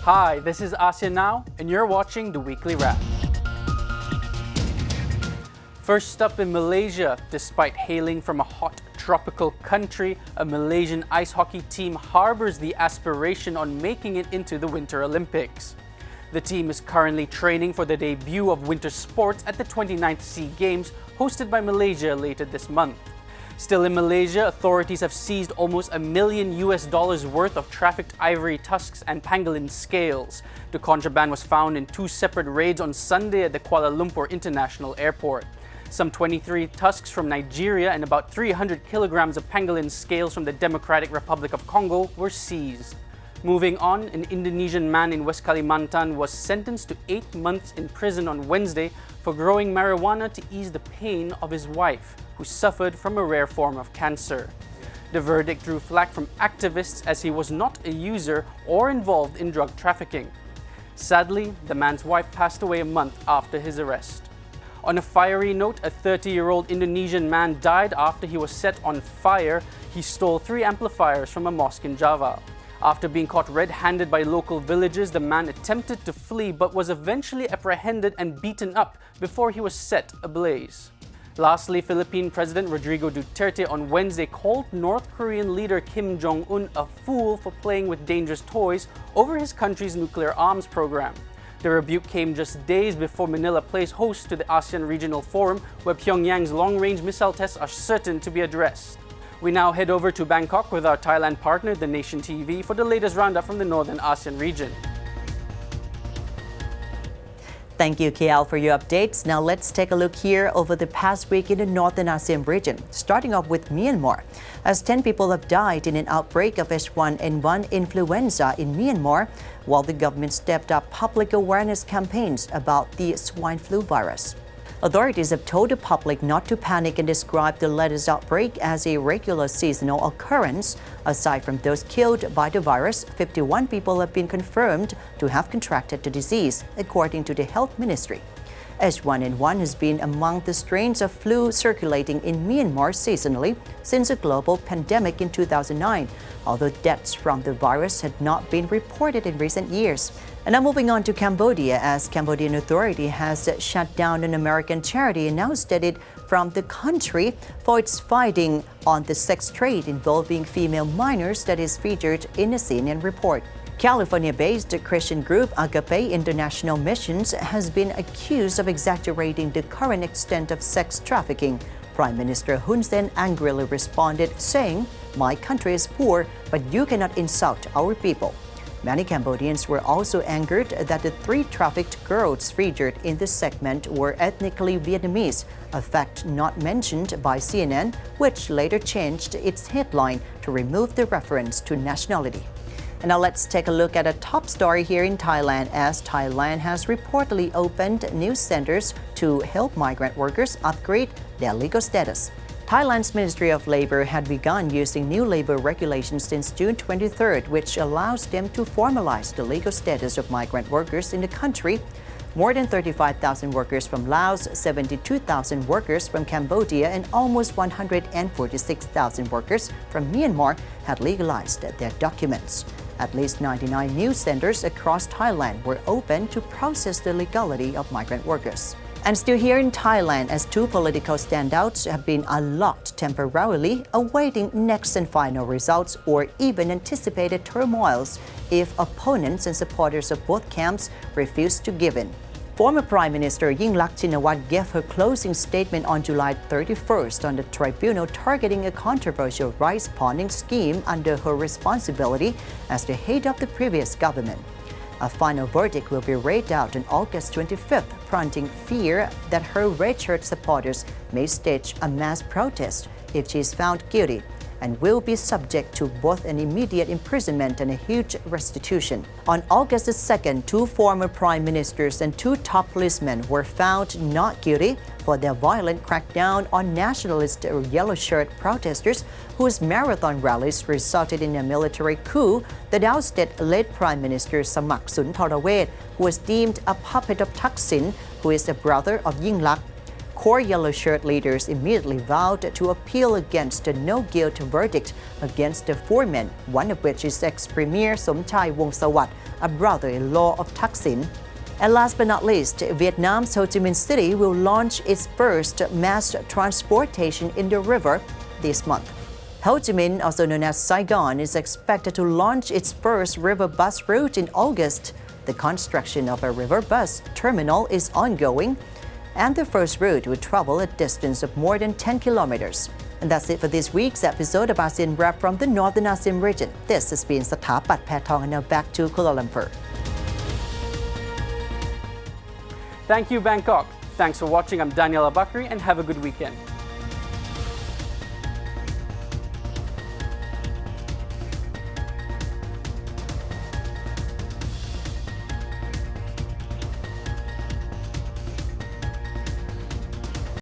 Hi, this is Asean Now, and you're watching the Weekly Wrap. First up in Malaysia, despite hailing from a hot tropical country, a Malaysian ice hockey team harbors the aspiration on making it into the Winter Olympics. The team is currently training for the debut of winter sports at the 29th SEA Games, hosted by Malaysia later this month. Still in Malaysia, authorities have seized almost $1 million worth of trafficked ivory tusks and pangolin scales. The contraband was found in two separate raids on Sunday at the Kuala Lumpur International Airport. Some 23 tusks from Nigeria and about 300 kilograms of pangolin scales from the Democratic Republic of Congo were seized. Moving on, an Indonesian man in West Kalimantan was sentenced to 8 months in prison on Wednesday for growing marijuana to ease the pain of his wife, who suffered from a rare form of cancer. The verdict drew flack from activists as he was not a user or involved in drug trafficking. Sadly, the man's wife passed away a month after his arrest. On a fiery note, a 30-year-old Indonesian man died after he was set on fire. He stole 3 amplifiers from a mosque in Java. After being caught red-handed by local villagers, the man attempted to flee but was eventually apprehended and beaten up before he was set ablaze. Lastly, Philippine President Rodrigo Duterte on Wednesday called North Korean leader Kim Jong-Un a fool for playing with dangerous toys over his country's nuclear arms program. The rebuke came just days before Manila plays host to the ASEAN Regional Forum, where Pyongyang's long-range missile tests are certain to be addressed. We now head over to Bangkok with our Thailand partner, The Nation TV, for the latest roundup from the Northern ASEAN region. Thank you, KL, for your updates. Now let's take a look here over the past week in the Northern ASEAN region, starting off with Myanmar, as 10 people have died in an outbreak of H1N1 influenza in Myanmar, while the government stepped up public awareness campaigns about the swine flu virus. Authorities have told the public not to panic and describe the latest outbreak as a regular seasonal occurrence. Aside from those killed by the virus, 51 people have been confirmed to have contracted the disease, according to the Health Ministry. H1N1 has been among the strains of flu circulating in Myanmar seasonally since a global pandemic in 2009, although deaths from the virus had not been reported in recent years. And now moving on to Cambodia, as Cambodian authority has shut down an American charity and now studied from the country for its fighting on the sex trade involving female minors that is featured in a CNN report. California-based Christian group Agape International Missions has been accused of exaggerating the current extent of sex trafficking. Prime Minister Hun Sen angrily responded, saying, "My country is poor, but you cannot insult our people." Many Cambodians were also angered that the 3 trafficked girls featured in the segment were ethnically Vietnamese, a fact not mentioned by CNN, which later changed its headline to remove the reference to nationality. And now let's take a look at a top story here in Thailand, as Thailand has reportedly opened new centers to help migrant workers upgrade their legal status. Thailand's Ministry of Labor had begun using new labor regulations since June 23rd, which allows them to formalize the legal status of migrant workers in the country. More than 35,000 workers from Laos, 72,000 workers from Cambodia, and almost 146,000 workers from Myanmar had legalized their documents. At least 99 new centers across Thailand were open to process the legality of migrant workers. And still here in Thailand, as 2 political standouts have been unlocked temporarily, awaiting next and final results or even anticipated turmoils if opponents and supporters of both camps refuse to give in. Former Prime Minister Yingluck Shinawatra gave her closing statement on July 31st on the tribunal targeting a controversial rice pawning scheme under her responsibility as the head of the previous government. A final verdict will be read out on August 25th, prompting fear that her red shirt supporters may stage a mass protest if she is found guilty, and will be subject to both an immediate imprisonment and a huge restitution. On August 2nd, 2 former prime ministers and 2 top policemen were found not guilty for their violent crackdown on nationalist yellow shirt protesters whose marathon rallies resulted in a military coup that ousted late Prime Minister Samak Sunthorawet, who was deemed a puppet of Thaksin, who is the brother of Yingluck. core yellow shirt leaders immediately vowed to appeal against the no-guilt verdict against the four men, one of which is ex-premier Somchai Wongsawat, a brother-in-law of Thaksin. And last but not least, Vietnam's Ho Chi Minh City will launch its first mass transportation in the river this month. Ho Chi Minh, also known as Saigon, is expected to launch its first river bus route in August. The construction of a river bus terminal is ongoing, and the first route would travel a distance of more than 10 kilometers. And that's it for this week's episode of ASEAN Wrap from the Northern ASEAN region. This has been Sathapat Paetong, and now back to Kuala Lumpur. Thank you, Bangkok. Thanks for watching. I'm Daniel Abakri, and have a good weekend.